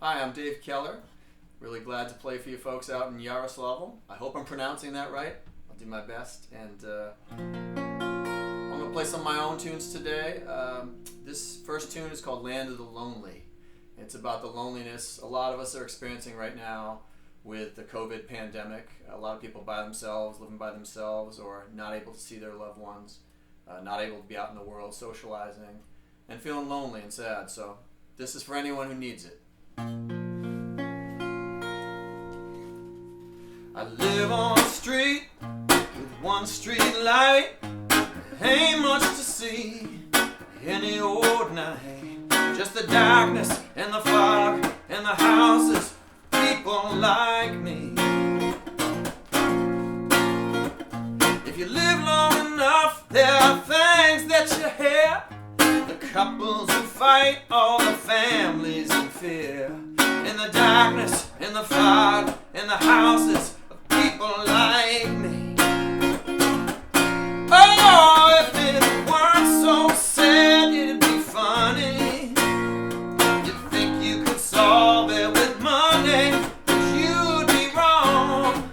Hi, I'm Dave Keller. Really glad to play for you folks out in Yaroslavl. I hope I'm pronouncing that right. I'll do my best. And I'm going to play some of my own tunes today. This first tune is called Land of the Lonely. It's about the loneliness a lot of us are experiencing right now with the COVID pandemic. A lot of people by themselves, living by themselves, or not able to see their loved ones, not able to be out in the world socializing, and feeling lonely and sad. So this is for anyone who needs it. I live on a street with one street light. Ain't much to see any old night. Just the darkness and the fog and the houses, people like me. If you live long enough, there are things that you hear. The couples who fight, all the families in fear. In the darkness, in the fog, in the houses of people like me. Oh, if it weren't so sad, it'd be funny. You'd think you could solve it with money, but you'd be wrong.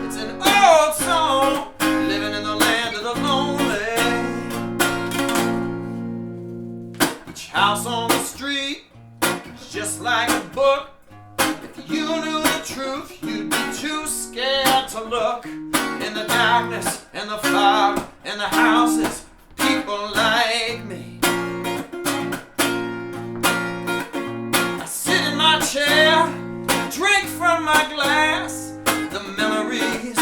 It's an old song, living in the land of the lonely. Each house on the street is just like a book. If you knew the truth, you'd be too scared to look. In the darkness and the fog and the houses, people like me. I sit in my chair, drink from my glass. The memories,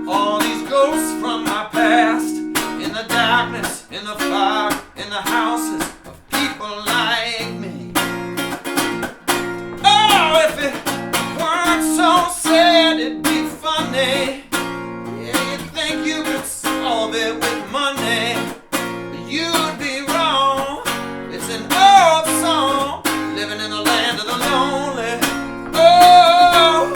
all these ghosts from my past. In the darkness, in the fog, in the houses of people like me. Oh, if it weren't so sad, it'd be funny. You could solve it with money, but you'd be wrong. It's an old song, living in the land of the lonely. Oh,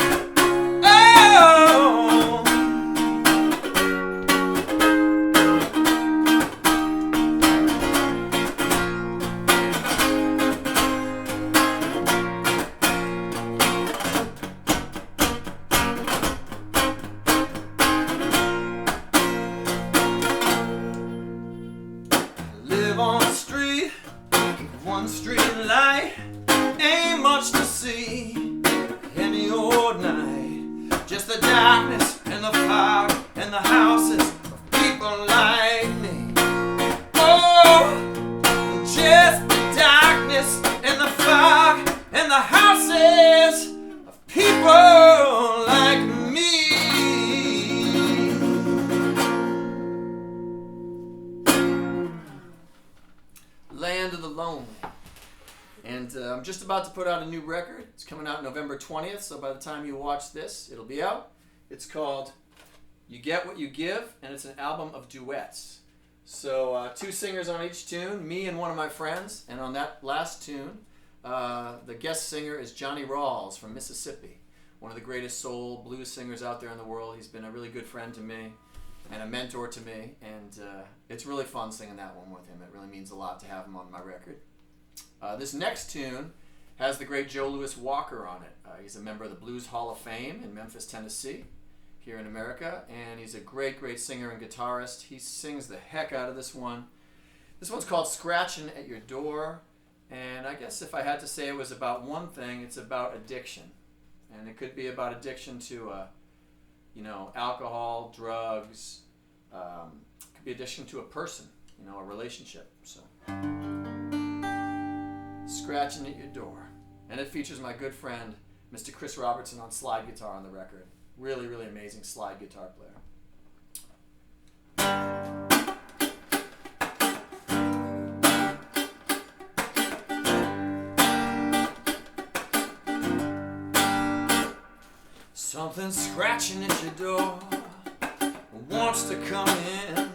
on the street, one street light, ain't much to see any old night. Just the darkness and the fog and the houses of people like me. Oh, just the darkness and the fog and the houses of people like me. Land of the Lonely. And I'm just about to put out a new record. It's coming out November 20th, so by the time you watch this, it'll be out. It's called You Get What You Give, and it's an album of duets. So two singers on each tune, me and one of my friends. And on that last tune, the guest singer is Johnny Rawls from Mississippi, one of the greatest soul blues singers out there in the world. He's been a really good friend to me and a mentor to me, and it's really fun singing that one with him. It really means a lot to have him on my record. This next tune has the great Joe Louis Walker on it. He's a member of the Blues Hall of Fame in Memphis, Tennessee, here in America, and he's a great, great singer and guitarist. He sings the heck out of this one. This one's called Scratching at Your Door, and I guess if I had to say it was about one thing, it's about addiction. And it could be about addiction to alcohol, drugs, could be addiction to a person, a relationship. So, Scratching at Your Door. And it features my good friend, Mr. Chris Robertson on slide guitar on the record. Really, really amazing slide guitar player. Something scratching at your door, wants to come in,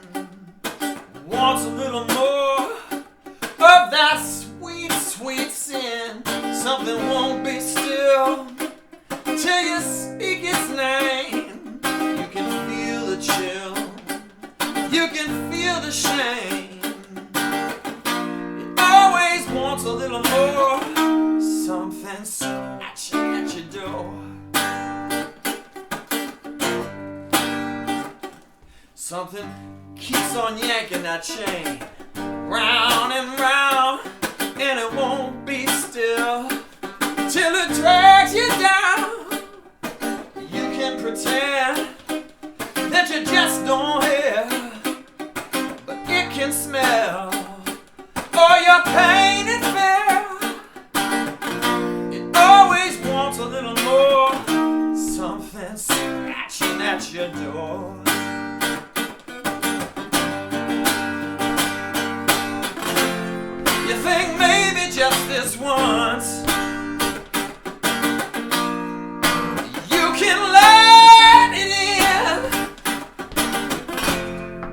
wants a little more of that sweet, sweet sin. Something won't be still till you speak its name. You can feel the chill, you can feel the shame. It always wants a little more, something scratching Something keeps on yanking that chain round and round, and it won't be still till it drags you down. You can pretend that you just don't hear, but it can smell all your pain and fear. It always wants a little more, something scratching at your door. You think maybe just this once you can let it in,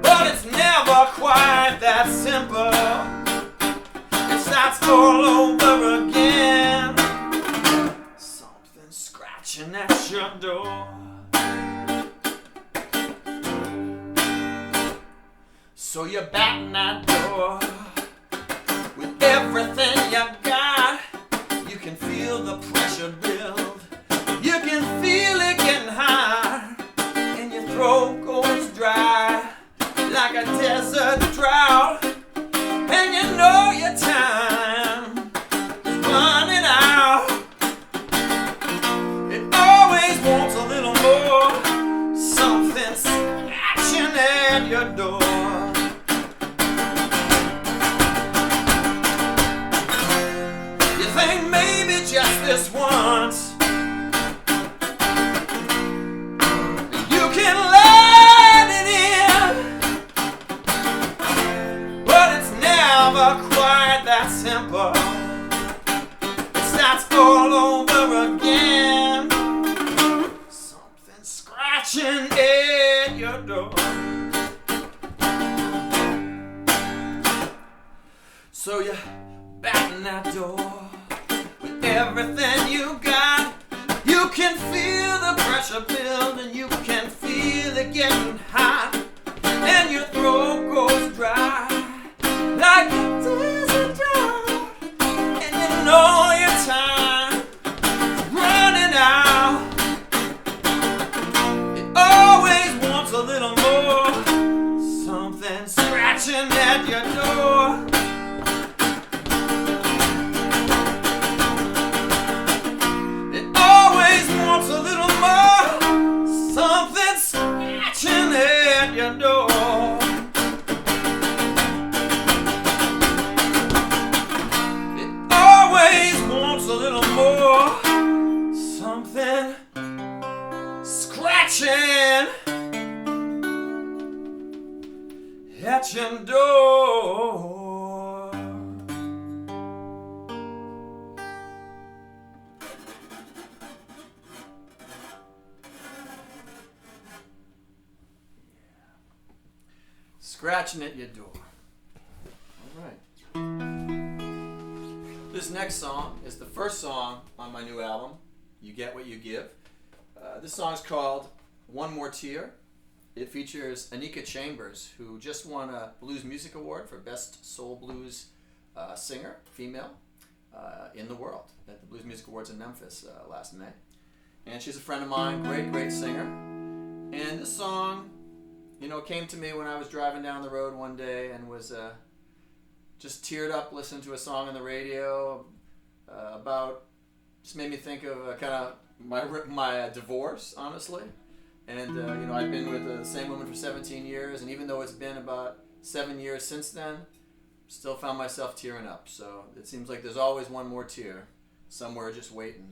but it's never quite that simple. It starts all over again, something scratching at your door. So you're batting that door with everything you got. You can feel the pressure build, you can feel it getting high, and your throat goes dry like a desert drought, and you know your time is running out. It always wants a little more, something scratching at your door. Just this once you can let it in, but it's never quite that simple. It starts all over again, something scratching at your door. So you're batting that door, everything you got. You can feel the pressure build, and you can feel it getting hot, and your throat goes dry like a desert drought, and you know your time is running out. It always wants a little more, something scratching at your door. A little more, something scratching at your door. It always wants a little more, something scratching at your door. Scratching at your door. All right. This next song is the first song on my new album, You Get What You Give. This song is called One More Tear. It features Anika Chambers, who just won a Blues Music Award for Best Soul Blues Singer, female, in the world at the Blues Music Awards in Memphis last May. And she's a friend of mine, great singer. And this song, came to me when I was driving down the road one day and was just teared up listening to a song on the radio just made me think of kind of my divorce, honestly. And, I've been with the same woman for 17 years, and even though it's been about 7 years since then, still found myself tearing up. So it seems like there's always one more tear somewhere just waiting,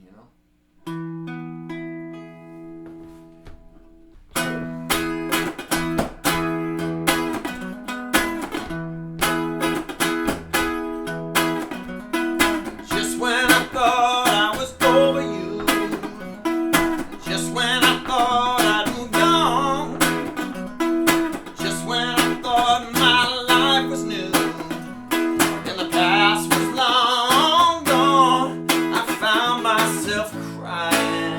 crying.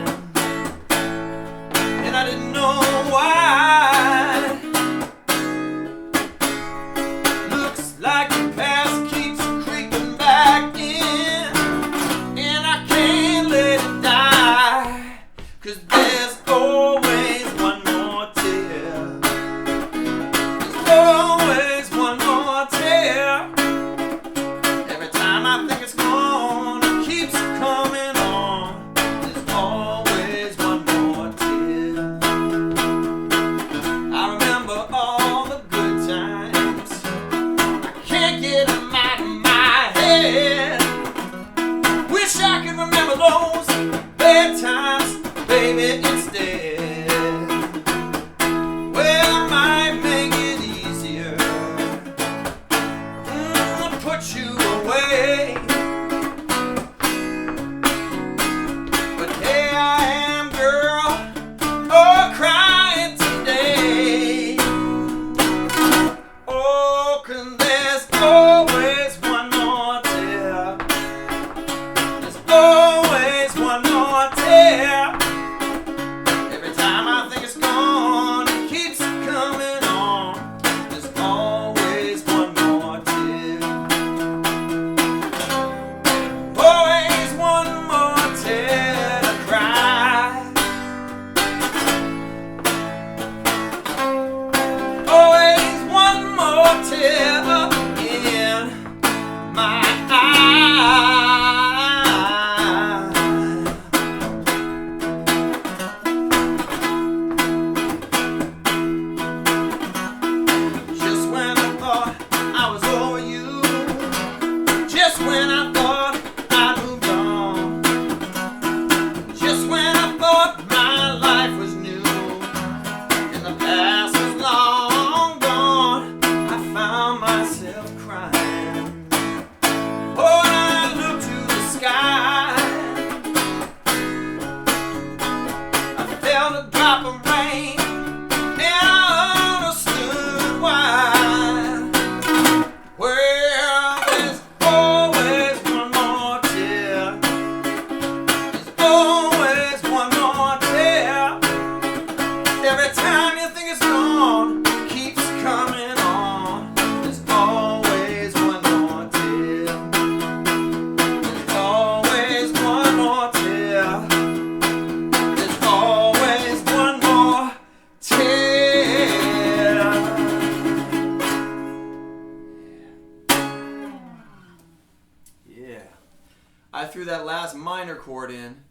remember those bad times, baby, instead. Well, I might make it easier, put you away. But here I am, girl, oh, crying today. Oh, 'cause there's always one more tear. There's always one more tear. Every time I think it's gone, it keeps coming on. There's always one more tear. Always one more tear to cry. Always one more tear in my eye. Just when I thought I was over you, just when I thought I moved on, just when I thought my life was new and the past was long gone, I found myself crying. Oh, and I looked to the sky. I felt a drop of rain, and I understood why. Well, there's always one more tear. There's always one more tear. Every time you think it's gone, it keeps coming on. There's always one more tear. There's always one more tear. There's always one more tear. Yeah. I threw that last minor chord in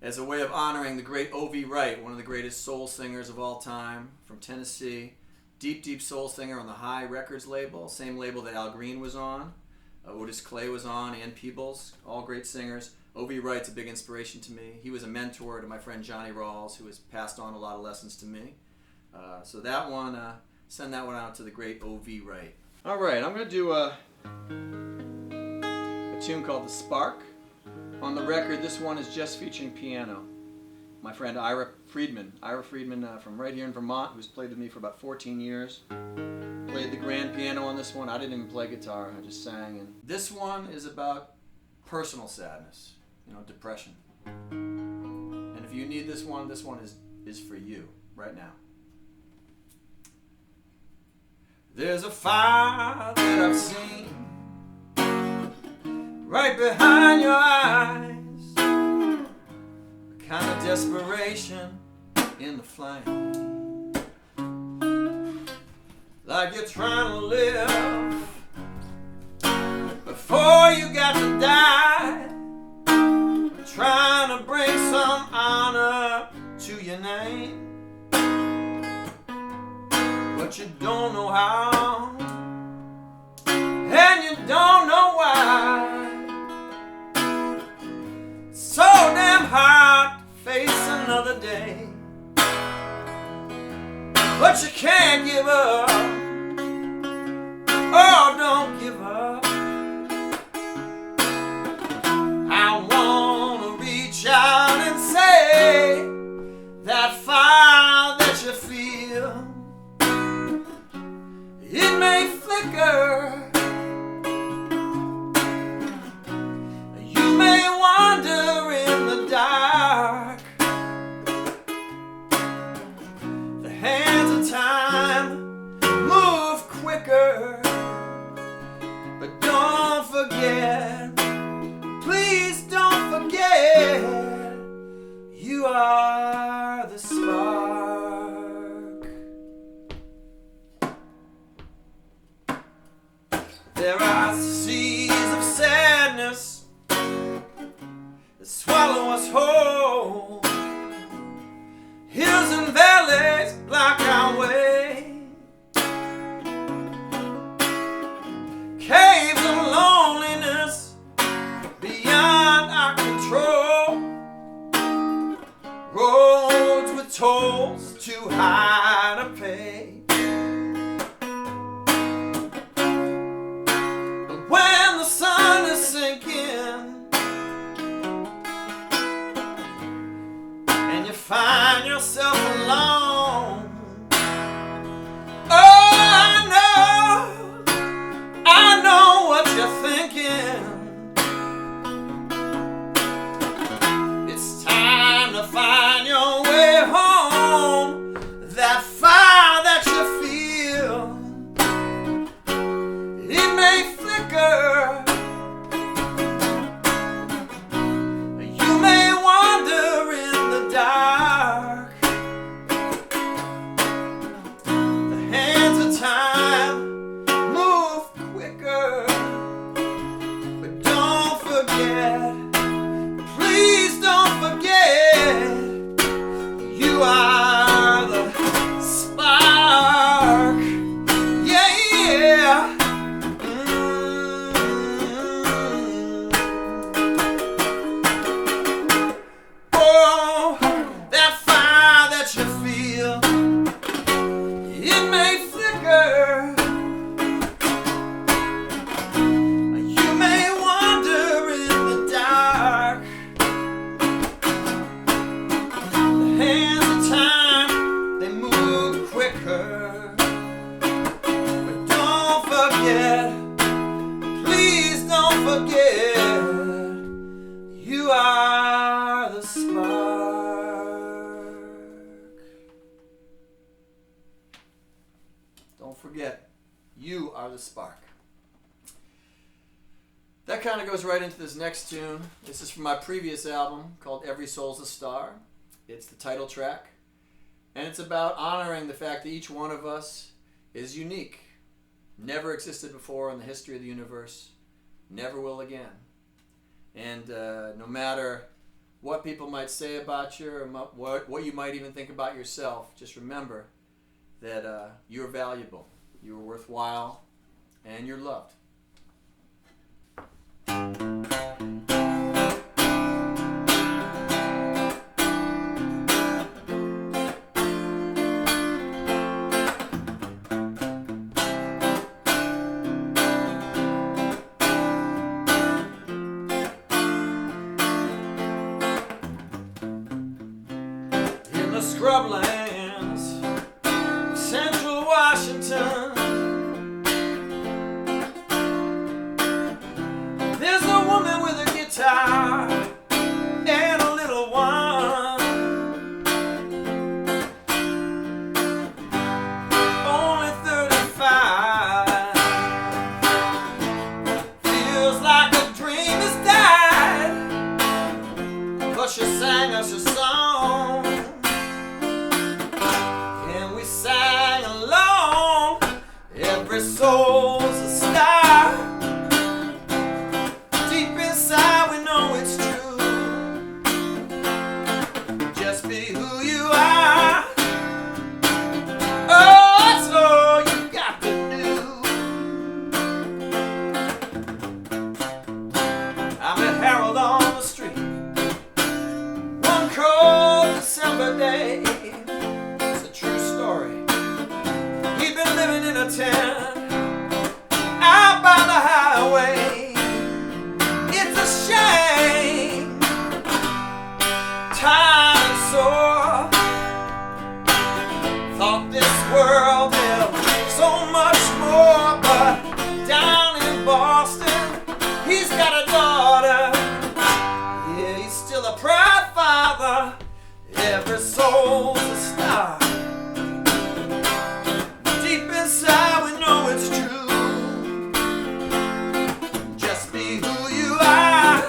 as a way of honoring the great O.V. Wright, one of the greatest soul singers of all time from Tennessee. Deep, deep soul singer on the High Records label, same label that Al Green was on, Otis Clay was on, Ann Peebles, all great singers. O.V. Wright's a big inspiration to me. He was a mentor to my friend Johnny Rawls, who has passed on a lot of lessons to me. So that one, send that one out to the great O.V. Wright. All right, I'm going to do a tune called The Spark. On the record, this one is just featuring piano. My friend Ira Friedman from right here in Vermont, who's played with me for about 14 years. Played the grand piano on this one. I didn't even play guitar, I just sang. And this one is about personal sadness, depression. And if you need this one is for you right now. There's a fire that I've seen right behind your eyes, a kind of desperation in the flame, like you're trying to live before you got to die, trying to bring some honor to your name, but you don't know how, and you don't know why. So damn hard to face another day, but you can't give up. Oh, don't give up. I wanna reach out and say that fire that you feel, it may flicker. You may wander in the dark. The hands of time move quicker. But don't forget, please don't forget, you are the spark. There are seas of sadness that swallow us whole. Hills and valleys block our way. Caves of loneliness beyond our control. too high to pay. But when the sun is sinking and you find yourself alone, oh, I know what you're thinking. It's time to find your way home. That fire that you feel, it may flicker. You may wander in the dark. The hands of time move quicker. But don't forget, please don't forget, you are the spark. Yeah, yeah. Oh, that fire that you feel, it may flicker. You may wander in the dark. The hands of time, they move quicker. But don't forget, please don't forget, you are the spark. Don't forget, you are the spark. That kind of goes right into this next tune. This is from my previous album called Every Soul's a Star. It's the title track. And it's about honoring the fact that each one of us is unique. Never existed before in the history of the universe. Never will again. And no matter what people might say about you or what you might even think about yourself, just remember that you're valuable, you're worthwhile, and you're loved. In the scrublands of Central Washington, there's a woman with a guitar and a little one. Only 35. Feels like a dream has died, but she sang us a song, and we sang along. Every soul's a star. Deep inside we know it's true. Just be who you are. Oh, that's all you got to do. I met Harold on the street one cold December day. It's a true story. He'd been living in a tent out by the highway. It's a shame, tired and sore. Thought this world held so much more, but down in Boston, he's got a daughter. Yeah, he's still a proud father. Every soul's a star. Deep inside we know it's true. Just be who you are.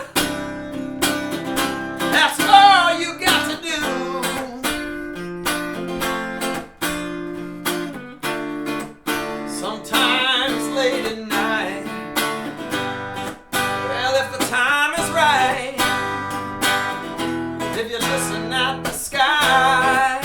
That's all you got to do. Sometimes late at night, well, if the time is right, if you listen at the sky,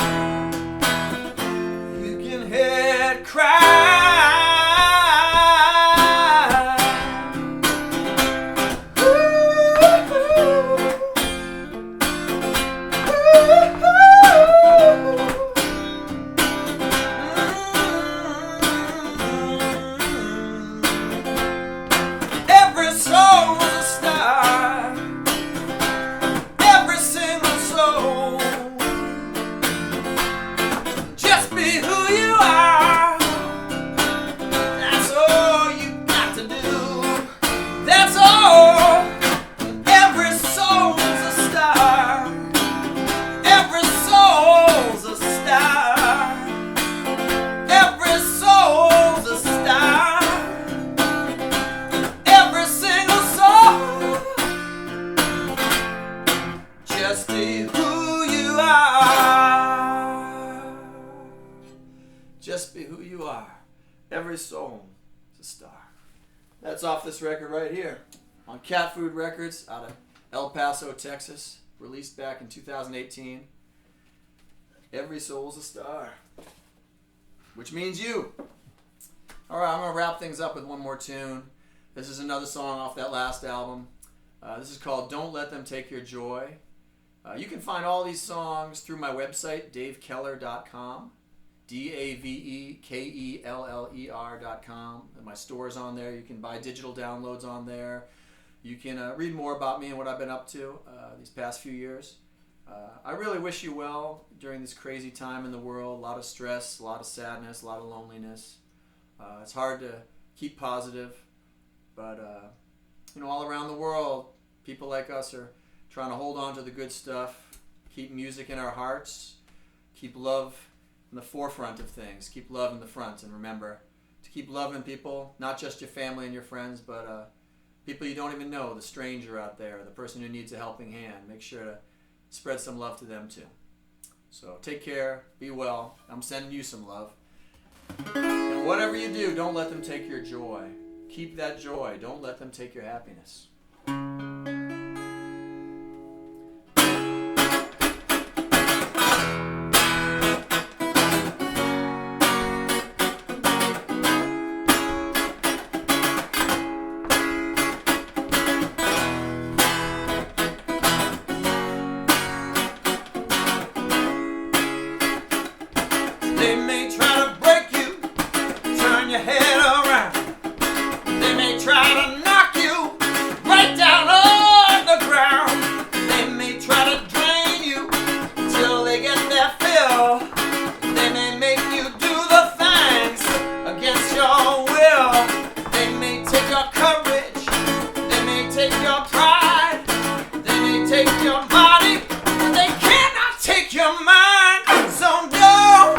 Just be who you are. Just be who you are. Every soul is a star. That's off this record right here on Cat Food Records out of El Paso, Texas. Released back in 2018. Every soul's a star. Which means you. Alright, I'm going to wrap things up with one more tune. This is another song off that last album. This is called Don't Let Them Take Your Joy. You can find all these songs through my website, davekeller.com. DAVEKELLER.com. My store's on there. You can buy digital downloads on there. You can read more about me and what I've been up to these past few years. I really wish you well during this crazy time in the world. A lot of stress, a lot of sadness, a lot of loneliness. It's hard to keep positive, but all around the world, people like us are trying to hold on to the good stuff, keep music in our hearts, keep love in the forefront of things, keep love in the front, and remember to keep loving people, not just your family and your friends, but people you don't even know, the stranger out there, the person who needs a helping hand. Make sure to spread some love to them too. So take care, be well. I'm sending you some love. And whatever you do, don't let them take your joy. Keep that joy. Don't let them take your happiness. They may try to break you, turn your head around. They may try to knock you right down on the ground. They may try to drain you till they get their fill. They may make you do the things against your will. They may take your courage. They may take your pride. They may take your body. But they cannot take your mind. So don't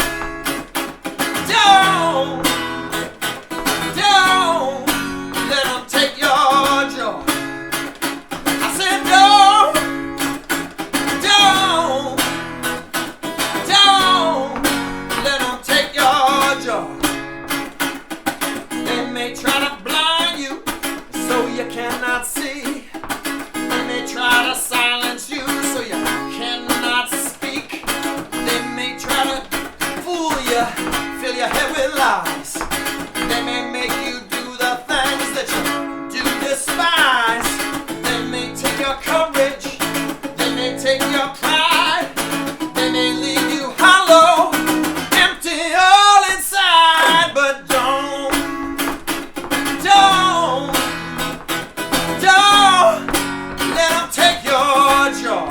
let them take your joy. I said don't let them take your joy. They may try to blind you so you cannot see. They may try to silence you so you cannot speak. They may try to fool you, fill your head with lies. They may make you do the things that you do despise. They may take your courage. They may take your pride. They may leave you hollow, empty all inside. But don't let them take your joy.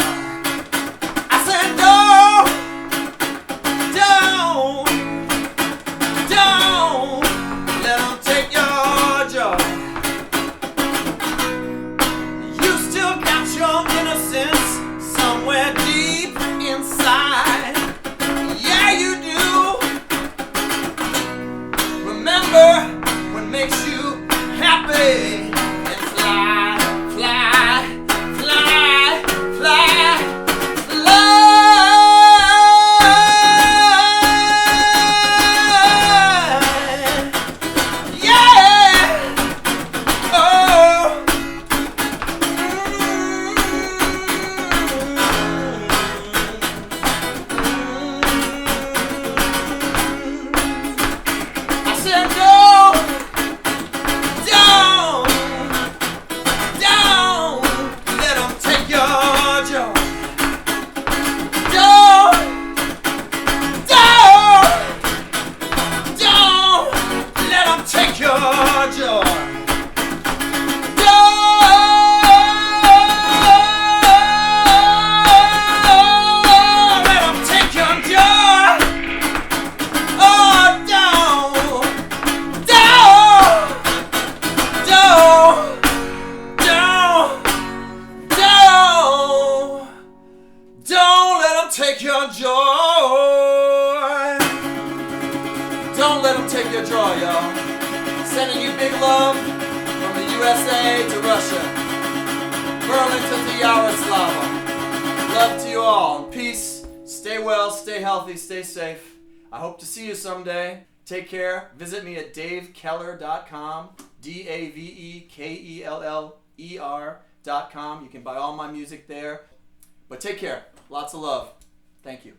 I said don't let them take your joy. You still got your innocence somewhere deep inside. Yeah, you do. Remember what makes you happy and fly, fly, fly, fly, fly. Take your joy. Don't let them take your joy, y'all. Sending you big love from the USA to Russia, Berlin to Yaroslavl. Love well, stay healthy, stay safe. I hope to see you someday. Take care. Visit me at davekeller.com, DAVEKELLER.com. You can buy all my music there. But take care. Lots of love. Thank you.